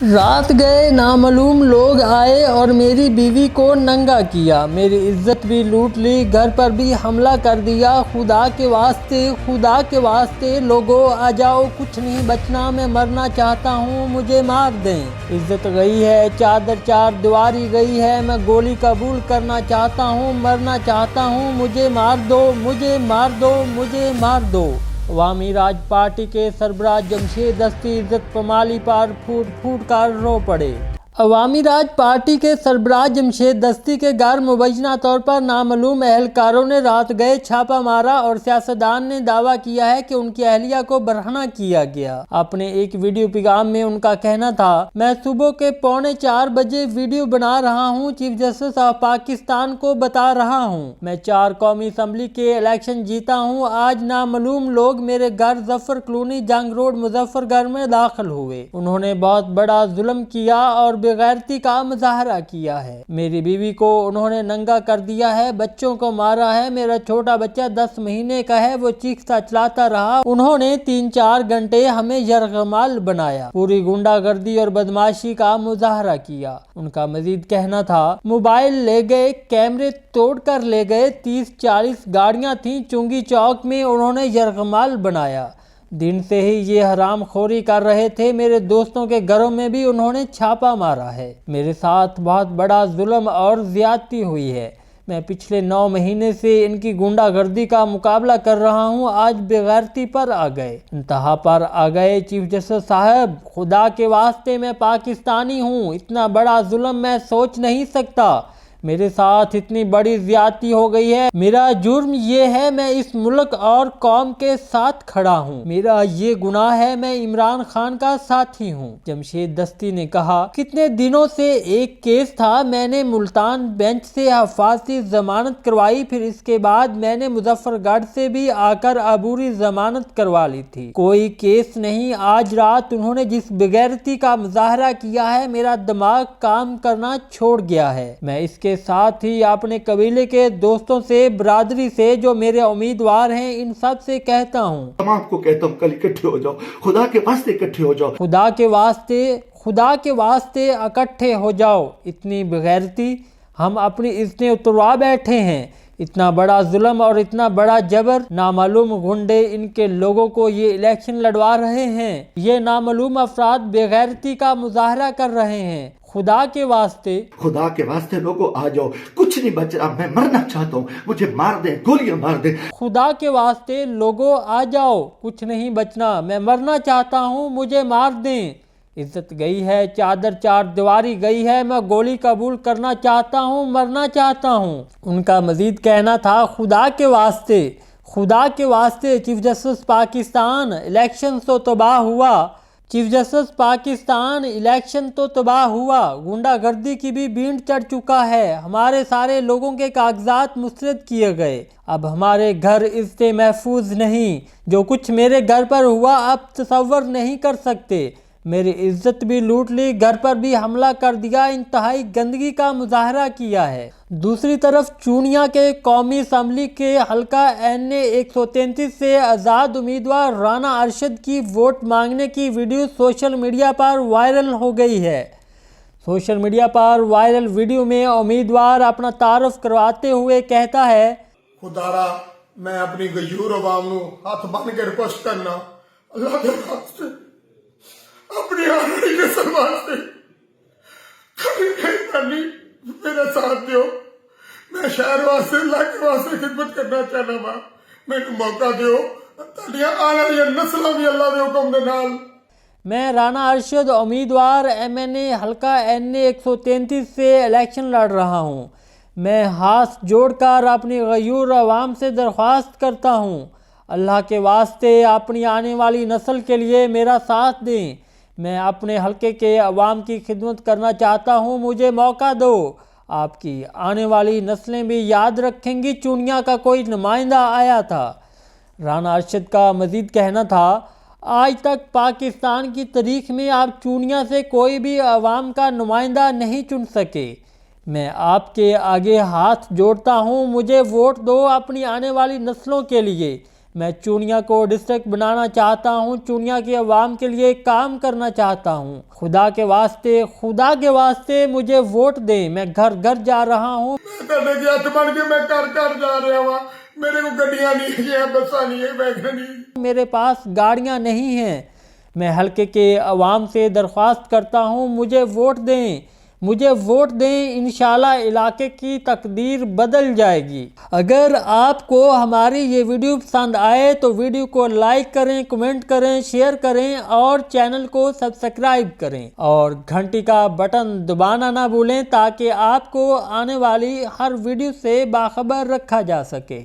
رات گئے نامعلوم لوگ آئے اور میری بیوی کو ننگا کیا، میری عزت بھی لوٹ لی، گھر پر بھی حملہ کر دیا۔ خدا کے واسطے لوگوں آ جاؤ، کچھ نہیں بچنا، میں مرنا چاہتا ہوں، مجھے مار دیں۔ عزت گئی ہے، چادر چار دیواری گئی ہے، میں گولی قبول کرنا چاہتا ہوں، مرنا چاہتا ہوں، مجھے مار دو، مجھے مار دو، مجھے مار دو۔ عوامی راج پارٹی کے سربراہ جمشید دستی عزت پامالی پر پھوٹ پھوٹ کر رو پڑے۔ عوامی راج پارٹی کے سربراہ جمشید دستی کے گھر مبینہ طور پر نامعلوم اہلکاروں نے رات گئے چھاپہ مارا اور سیاستدان نے دعویٰ کیا ہے کہ ان کی اہلیہ کو برہنہ کیا گیا۔ اپنے ایک ویڈیو پیغام میں ان کا کہنا تھا، میں صبح کے 3:45 بجے ویڈیو بنا رہا ہوں، چیف جسٹس آف پاکستان کو بتا رہا ہوں، میں 4 قومی اسمبلی کے الیکشن جیتا ہوں۔ آج نامعلوم لوگ میرے گھر ظفر کالونی جنگ روڈ مظفر گڑھ میں داخل ہوئے۔ انہوں نے بہت بڑا ظلم کیا اور بے غیرتی کا مظاہرہ کیا ہے۔ میری بیوی کو انہوں نے ننگا کر دیا ہے، بچوں کو مارا ہے، میرا چھوٹا بچہ 10 مہینے کا ہے، وہ چیختا چلاتا رہا۔ انہوں نے 3-4 گھنٹے ہمیں یرغمال بنایا، پوری گنڈا گردی اور بدمعاشی کا مظاہرہ کیا۔ ان کا مزید کہنا تھا، موبائل لے گئے، کیمرے توڑ کر لے گئے، 30-40 گاڑیاں تھیں، چنگی چوک میں انہوں نے یرغمال بنایا۔ دن سے ہی یہ حرام خوری کر رہے تھے، میرے دوستوں کے گھروں میں بھی انہوں نے چھاپا مارا ہے۔ میرے ساتھ بہت بڑا ظلم اور زیادتی ہوئی ہے۔ میں پچھلے 9 مہینے سے ان کی گنڈا گردی کا مقابلہ کر رہا ہوں، آج بے غیرتی پر آ گئے، انتہا پر آ گئے۔ چیف جسٹس صاحب، خدا کے واسطے میں پاکستانی ہوں، اتنا بڑا ظلم میں سوچ نہیں سکتا، میرے ساتھ اتنی بڑی زیادتی ہو گئی ہے۔ میرا جرم یہ ہے، میں اس ملک اور قوم کے ساتھ کھڑا ہوں، میرا یہ گناہ ہے، میں عمران خان کا ساتھی ہوں۔ جمشید دستی نے کہا، کتنے دنوں سے ایک کیس تھا، میں نے ملتان بینچ سے حفاظتی ضمانت کروائی، پھر اس کے بعد میں نے مظفر گڑھ سے بھی آ کر عبوری ضمانت کروا لی تھی، کوئی کیس نہیں۔ آج رات انہوں نے جس بغیرتی کا مظاہرہ کیا ہے، میرا دماغ کام کرنا چھوڑ گیا ہے۔ میں اس کے ساتھ ہی اپنے قبیلے کے دوستوں سے، برادری سے جو میرے امیدوار ہیں، ان سب سے کہتا ہوں، تمام کو کہتا ہوں، کل اکٹھے ہو جاؤ، خدا کے واسطے اکٹھے ہو جاؤ، خدا کے واسطے اکٹھے ہو جاؤ۔ اتنی بغیرتی ہم اپنی عزتیں اتروا بیٹھے ہیں، اتنا بڑا ظلم اور اتنا بڑا جبر۔ نامعلوم گنڈے ان کے لوگوں کو یہ الیکشن لڑوا رہے ہیں، یہ نامعلوم افراد بے غیرتی کا مظاہرہ کر رہے ہیں۔ خدا کے واسطے لوگوں آ جاؤ، کچھ نہیں بچ رہا، میں مرنا چاہتا ہوں، مجھے مار دیں، گولیاں مار دیں۔ خدا کے واسطے لوگوں آ جاؤ، کچھ نہیں بچنا، میں مرنا چاہتا ہوں، مجھے مار دیں۔ عزت گئی ہے، چادر چار دیواری گئی ہے، میں گولی قبول کرنا چاہتا ہوں، مرنا چاہتا ہوں۔ ان کا مزید کہنا تھا، خدا کے واسطے چیف جسٹس پاکستان، الیکشن تو تباہ ہوا، چیف جسٹس پاکستان، الیکشن تو تباہ ہوا، گنڈا گردی کی بھی بھینٹ چڑھ چکا ہے، ہمارے سارے لوگوں کے کاغذات مسترد کیے گئے، اب ہمارے گھر عزتیں محفوظ نہیں، جو کچھ میرے گھر پر ہوا آپ تصور نہیں کر سکتے، میری عزت بھی لوٹ لی، گھر پر بھی حملہ کر دیا، انتہائی گندگی کا مظاہرہ کیا ہے۔ دوسری طرف چونیا کے قومی اسمبلی کے حلقہ NA 133 سے آزاد امیدوار رانا ارشد کی ووٹ مانگنے کی ویڈیو سوشل میڈیا پر وائرل ہو گئی ہے۔ سوشل میڈیا پر وائرل ویڈیو میں امیدوار اپنا تعارف کرواتے ہوئے کہتا ہے، خدارا میں اپنی غیور عوام نو ہاتھ بن کے ریکویسٹ کرنا، اللہ کے واسطے اپنی آخری کے سلمان سے کرنی میرا ساتھ دیو، میں شہر واسطے اللہ کے واسطے خدمت کرنا چاہنا وا، میرے موقع دیو، تاڑیاں آنے والی نسلاں بھی اللہ دے حکم دے نال۔ میں رانا ارشد امیدوار MNA حلقہ NA 133 سے الیکشن لڑ رہا ہوں، میں ہاتھ جوڑ کر اپنی غیور عوام سے درخواست کرتا ہوں، اللہ کے واسطے اپنی آنے والی نسل کے لیے میرا ساتھ دیں، میں اپنے حلقے کے عوام کی خدمت کرنا چاہتا ہوں، مجھے موقع دو، آپ کی آنے والی نسلیں بھی یاد رکھیں گی چونیا کا کوئی نمائندہ آیا تھا۔ رانا ارشد کا مزید کہنا تھا، آج تک پاکستان کی تاریخ میں آپ چونیا سے کوئی بھی عوام کا نمائندہ نہیں چن سکے، میں آپ کے آگے ہاتھ جوڑتا ہوں، مجھے ووٹ دو اپنی آنے والی نسلوں کے لیے، میں چونیا کو ڈسٹرکٹ بنانا چاہتا ہوں، چونیا کی عوام کے لیے کام کرنا چاہتا ہوں۔ خدا کے واسطے مجھے ووٹ دیں۔ میں گھر گھر جا رہا ہوں۔ میں ہاتھ بن کے میں کر جا رہا ہوں، میرے کو گڈیاں نہیں ہیں، بساں نہیں ہیں، ویگن نہیں۔ میرے پاس گاڑیاں نہیں ہیں۔ میں حلقے کے عوام سے درخواست کرتا ہوں مجھے ووٹ دیں، مجھے ووٹ دیں، انشاءاللہ علاقے کی تقدیر بدل جائے گی۔ اگر آپ کو ہماری یہ ویڈیو پسند آئے تو ویڈیو کو لائک کریں، کمنٹ کریں، شیئر کریں اور چینل کو سبسکرائب کریں اور گھنٹی کا بٹن دبانا نہ بھولیں تاکہ آپ کو آنے والی ہر ویڈیو سے باخبر رکھا جا سکے۔